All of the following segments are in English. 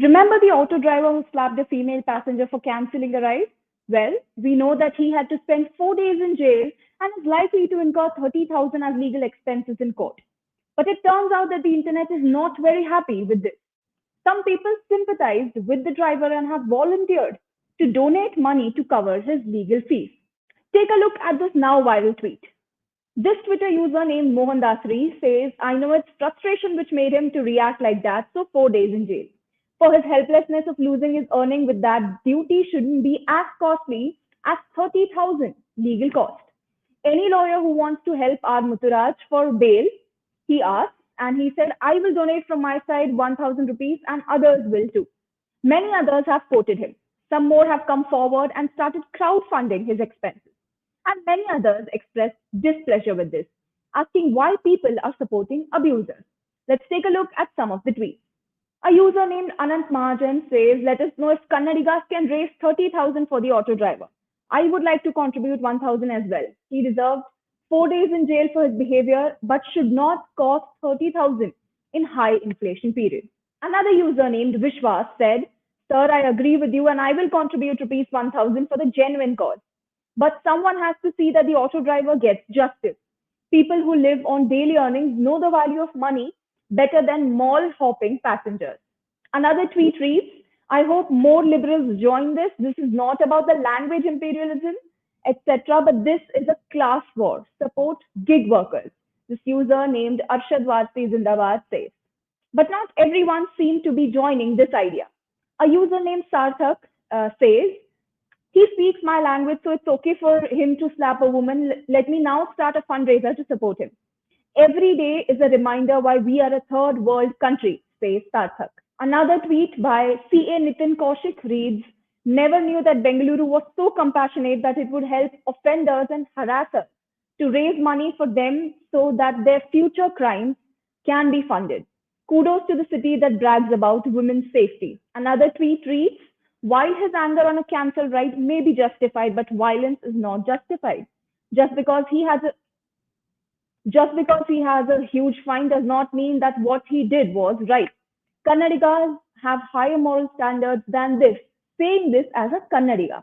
Remember the auto driver who slapped a female passenger for cancelling a ride? Well, we know that he had to spend 4 days in jail and is likely to incur 30,000 as legal expenses in court. But it turns out that the internet is not very happy with this. Some people sympathized with the driver and have volunteered to donate money to cover his legal fees. Take a look at this now viral tweet. This Twitter user named Mohan Dasri says, I know it's frustration which made him to react like that, so 4 days in jail. For his helplessness of losing his earning with that duty shouldn't be as costly as 30,000 legal cost. Any lawyer who wants to help R. Muturaj for bail, he asked, and he said, I will donate from my side 1,000 rupees and others will too. Many others have quoted him. Some more have come forward and started crowdfunding his expenses. And many others expressed displeasure with this, asking why people are supporting abusers. Let's take a look at some of the tweets. A user named Anant Mahajan says, let us know if Kannadigas can raise 30,000 for the auto driver. I would like to contribute 1,000 as well. He deserved 4 days in jail for his behavior, but should not cost 30,000 in high inflation period. Another user named Vishwas said, Sir, I agree with you and I will contribute rupees 1,000 for the genuine cause. But someone has to see that the auto driver gets justice. People who live on daily earnings know the value of money better than mall hopping passengers. Another tweet reads, I hope more liberals join this. This is not about the language imperialism, etc., but this is a class war. Support gig workers. This user named Arshad Varsi Zindabad says. But not everyone seemed to be joining this idea. A user named Sarthak says, he speaks my language, so it's okay for him to slap a woman. Let me now start a fundraiser to support him. Every day is a reminder why we are a third world country, says Sarthak. Another tweet by CA Nitin Kaushik reads, never knew that bengaluru was so compassionate that it would help offenders and harassers to raise money for them so that their future crimes can be funded. Kudos to the city that brags about women's safety. Another tweet reads, while his anger on a cancel ride may be justified, but violence is not justified. Just because he has a huge fine does not mean that what he did was right. Kannadigas have higher moral standards than this, saying this as a Kannadiga.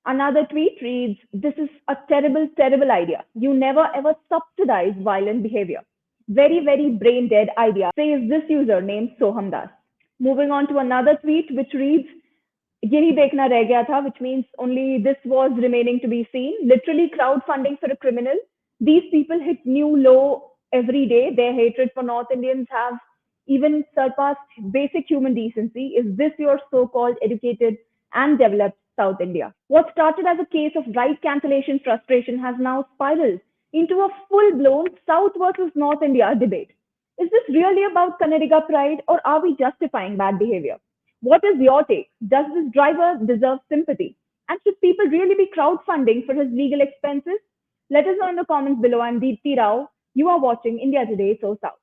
Another tweet reads, this is a terrible, terrible idea. You never ever subsidize violent behavior. Very, very brain dead idea, says this user named Soham Das. Moving on to another tweet which reads, Yehi dekna reh gaya tha, which means only this was remaining to be seen. Literally crowdfunding for a criminal. These people hit new low every day. Their hatred for North Indians have even surpassed basic human decency. Is this your so-called educated and developed South India? What started as a case of right cancellation frustration has now spiraled into a full-blown South versus North India debate. Is this really about Kannadiga pride or are we justifying bad behavior? What is your take? Does this driver deserve sympathy? And should people really be crowdfunding for his legal expenses? Let us know in the comments below. I'm Deepthi Rao. You are watching India Today, So South.